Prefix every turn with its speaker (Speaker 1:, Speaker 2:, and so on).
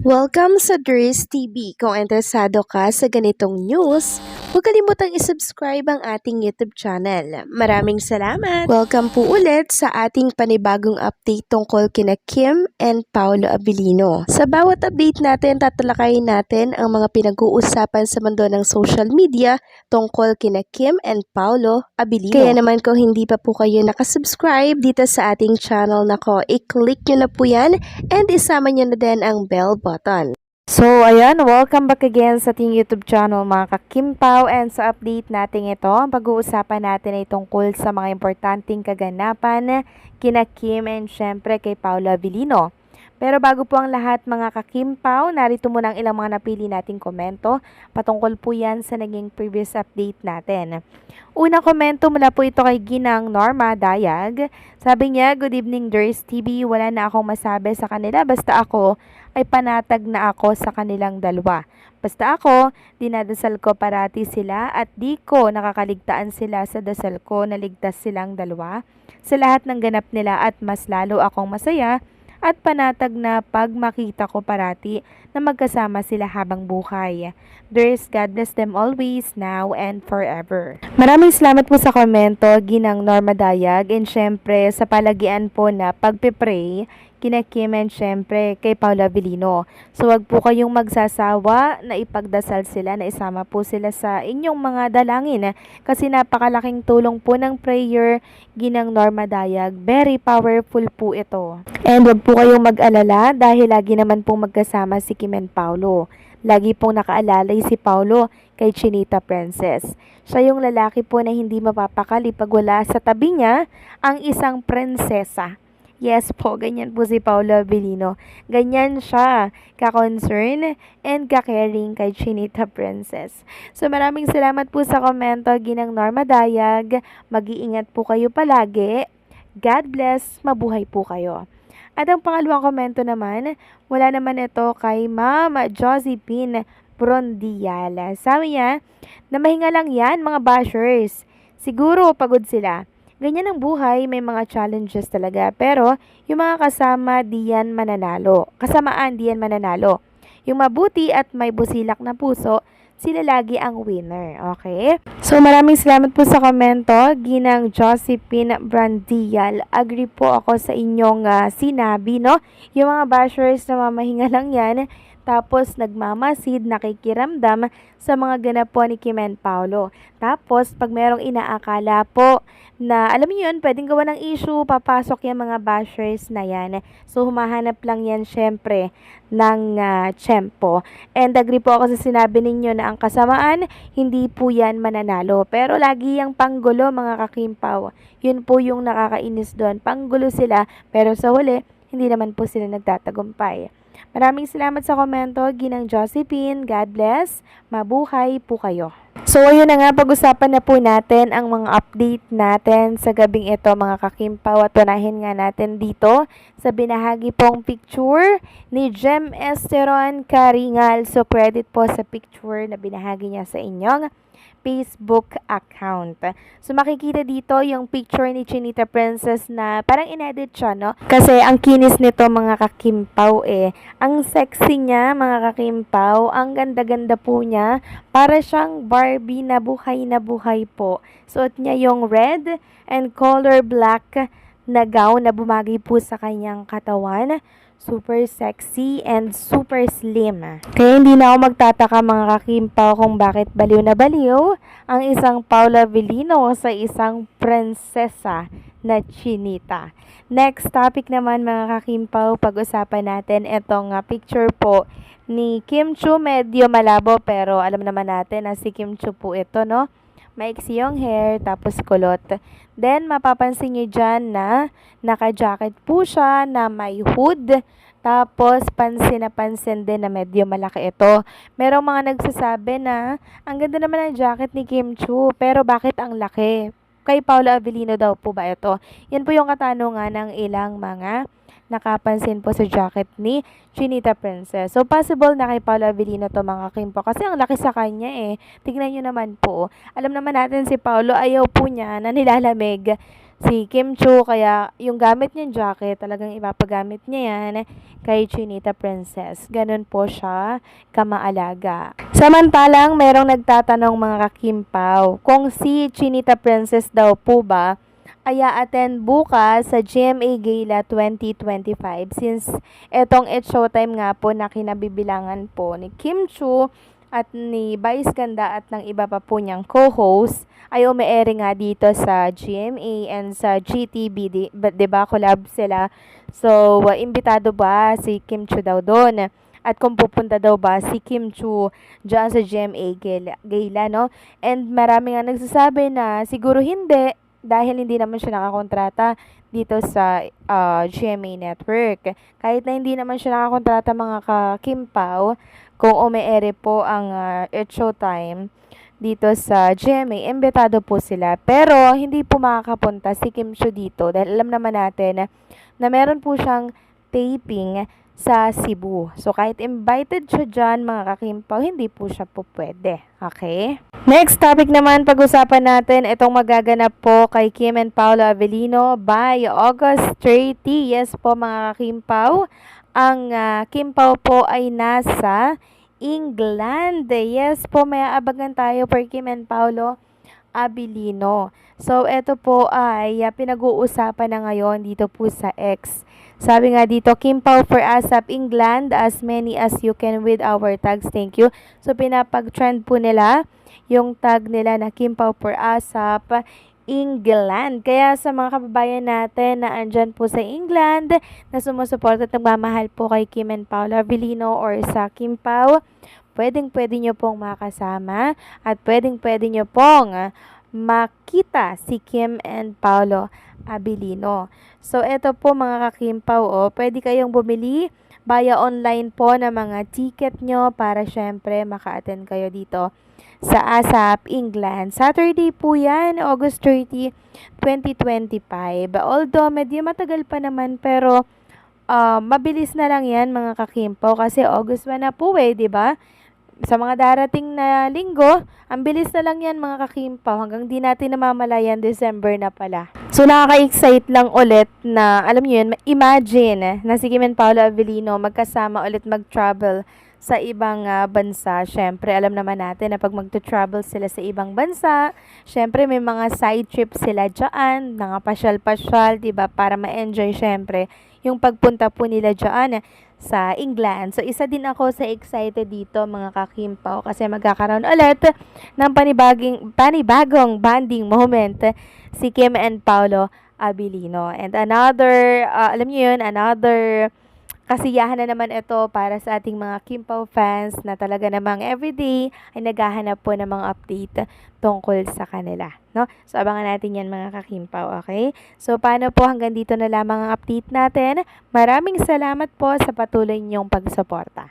Speaker 1: Welcome sa Dries TV. Kung interesado ka sa ganitong news, huwag kalimutang isubscribe ang ating YouTube channel. Maraming salamat! Welcome po ulit sa ating panibagong update tungkol kina Kim and Paolo Abilino. Sa bawat update natin, tatalakayin natin ang mga pinag-uusapan sa mundo ng social media tungkol kina Kim and Paolo Abilino. Kaya naman kung hindi pa po kayo nakasubscribe dito sa ating channel nako, i-click nyo na po yan and isama nyo na din ang bell button.
Speaker 2: So, ayan, welcome back again sa ating YouTube channel mga kakimpaw, and sa update natin ito, ang pag-uusapan natin ay tungkol sa mga importanteng kaganapan kina Kim and syempre kay Paolo Abilino. Pero bago po ang lahat mga kakimpaw, narito muna ang ilang mga napili nating komento patungkol po yan sa naging previous update natin. Unang komento mula po ito kay Ginang Norma Dayag. Sabi niya, "Good evening Dries TV, wala na akong masabi sa kanila basta ako ay panatag na ako sa kanilang dalawa. Basta ako, dinadasal ko parati sila at di ko nakakaligtaan sila sa dasal ko na ligtas silang dalawa sa lahat ng ganap nila at mas lalo akong masaya at panatag na pag makita ko parati na magkasama sila habang buhay. Dries, God bless them always, now and forever." Maraming salamat po sa komento, Ginang Norma Dayag, and syempre sa palagian po na pagpipray kina Kim and syempre kay Paolo Abilino. So wag po kayong magsasawa na ipagdasal sila, na isama po sila sa inyong mga dalangin kasi napakalaking tulong po ng prayer, Ginang Norma Dayag. Very powerful po ito. And wag po kayong mag-alala dahil lagi naman pong magkasama si Kim and Paolo. Lagi pong nakaalalay si Paolo kay Chinita Princess. Siya yung lalaki po na hindi mapapakali pag wala sa tabi niya ang isang prinsesa. Yes po, ganyan po si Paolo Abilino. Ganyan siya ka-concern and ka-caring kay Chinita Princess. So maraming salamat po sa komento, Ginang Norma Dayag. Mag-iingat po kayo palagi. God bless, mabuhay po kayo. At ang pangalawang komento naman, wala naman ito kay Ma'am Josephine Brondial. Sabi niya, "Namahinga lang yan mga bashers. Siguro pagod sila. Ganyan ang buhay, may mga challenges talaga. Pero yung mga kasamaan di yan mananalo. Yung mabuti at may busilak na puso, sila lagi ang winner." Okay? So maraming salamat po sa komento, Ginang Josephine Brandial. Agree po ako sa inyong sinabi, no? Yung mga bashers na mamahinga lang yan, tapos nagmamasid, nakikiramdam sa mga ganap po ni Kim and Paolo. Tapos pag merong inaakala po na, alam niyo yun, pwedeng gawa ng issue, papasok yung mga bashers na yan. So humahanap lang yan syempre ng tiyempo. And agree po ako sa sinabi ninyo na ang kasamaan, hindi po yan mananalo. Pero lagi yung panggulo mga kakimpaw. Yun po yung nakakainis doon. Panggulo sila, pero sa huli, hindi naman po sila nagtatagumpay. Maraming salamat sa komento, Ginang Josephine. God bless. Mabuhay po kayo. So ayun na nga, pag-usapan na po natin ang mga update natin sa gabing ito mga kakimpaw, at unahin nga natin dito sa binahagi pong picture ni Jem Esteron Karingal. So credit po sa picture na binahagi niya sa inyong Facebook account. So makikita dito yung picture ni Chinita Princess na parang inedit siya, no? Kasi ang kinis nito mga kakimpaw ang sexy niya mga kakimpaw, ang ganda-ganda po niya. Para siyang Barbie na buhay po. Suot niya yung red and color black na gown na bumagay po sa kanyang katawan. Super sexy and super slim. Kaya hindi na ako magtataka mga kakimpaw kung bakit baliw na baliw ang isang Paolo Abilino sa isang prinsesa na Chinita. Next topic naman mga kakimpaw, pag-usapan natin itong picture po ni Kim Chiu. Medyo malabo pero alam naman natin na si Kim Chiu po ito, no? Maiksi yung hair, tapos kulot. Then, mapapansin nyo dyan na naka-jacket po siya na may hood. Tapos, pansin na pansin din na medyo malaki ito. Merong mga nagsasabi na, ang ganda naman ng jacket ni Kim Chiu, pero bakit ang laki? Kay Paolo Abilino daw po ba ito? Yan po yung katanungan ng ilang mga nakapansin po sa jacket ni Chinita Princess. So, possible na kay Paolo Abilino to mga kimpo kasi ang laki sa kanya Tignan nyo naman po. Alam naman natin si Paolo, ayaw po niya na nilalamig si Kim Chu, kaya yung gamit niyang jacket, talagang ipapagamit niya yan kay Chinita Princess. Ganun po siya kamaalaga. Samantalang, merong nagtatanong mga kakimpaw, kung si Chinita Princess daw po ba ay attend bukas sa GMA Gala 2025 since etong It's Showtime nga po na kinabibilangan po ni Kim Chu at ni Vice Ganda at ng iba pa po niyang co-host ay umeere nga dito sa GMA and sa GTB, diba collab sila. So, imbitado ba si Kim Chu daw doon? At kung pupunta daw ba si Kim Chu dyan sa GMA Gala, no? And marami nga nagsasabi na siguro hindi dahil hindi naman siya nakakontrata dito sa GMA Network. Kahit na hindi naman siya nakakontrata mga kakimpaw, kung umeere po ang It's Showtime dito sa GMA, imbitado po sila. Pero, hindi po makakapunta si Kim Chu dito dahil alam naman natin na meron po siyang taping sa Cebu. So, kahit invited siya dyan, mga kakimpaw, hindi po siya po pwede. Okay? Next topic naman, pag-usapan natin itong magaganap po kay Kim and Paolo Avellino by August 30. Yes po, mga kakimpaw. Ang Kim Pao po ay nasa England. Yes po, may aabagan tayo for Kim and Paolo Abilino. So, ito po ay pinag-uusapan na ngayon dito po sa X. Sabi nga dito, Kim Pao for ASAP England, as many as you can with our tags. Thank you. So, pinapag-trend po nila yung tag nila na Kim Pao for ASAP England. Kaya sa mga kababayan natin na andyan po sa England, na sumusuporta at nagmamahal po kay Kim and Paolo Avellino or sa Kim Pao, pwedeng-pwede nyo pong makasama at pwedeng-pwede nyo pong makita si Kim and Paolo Abilino. So, eto po mga kakimpaw, pwede kayong bumili via online po ng mga ticket nyo para syempre maka-attend kayo dito sa ASAP England. Saturday po yan, August 30, 2025. Although, medyo matagal pa naman, pero mabilis na lang yan mga kakimpaw kasi August 1 na po diba? Sa mga darating na linggo, ang bilis na lang yan mga kakimpaw hanggang di natin namamalayan December na pala. So nakaka-excite lang ulit na, alam niyo yun, imagine na si Kim and Paolo Avellino magkasama ulit mag-travel sa ibang bansa. Syempre, alam naman natin na pag magto-travel sila sa ibang bansa, syempre may mga side trip sila dyan, mga pasyal-pasyal, diba? Para ma-enjoy syempre yung pagpunta po nila dyan sa England. So, isa din ako sa excited dito mga kakimpaw kasi magkakaroon ulit ng panibagong bonding moment si Kim and Paolo Abilino. And another, alam niyo yun, another kasiyahan na naman ito para sa ating mga Kim Pao fans na talaga namang everyday ay naghahanap po ng mga update tungkol sa kanila, no? So, abangan natin yan mga kakimpaw, okay? So, paano po hanggang dito na lamang ang update natin. Maraming salamat po sa patuloy niyong pagsuporta.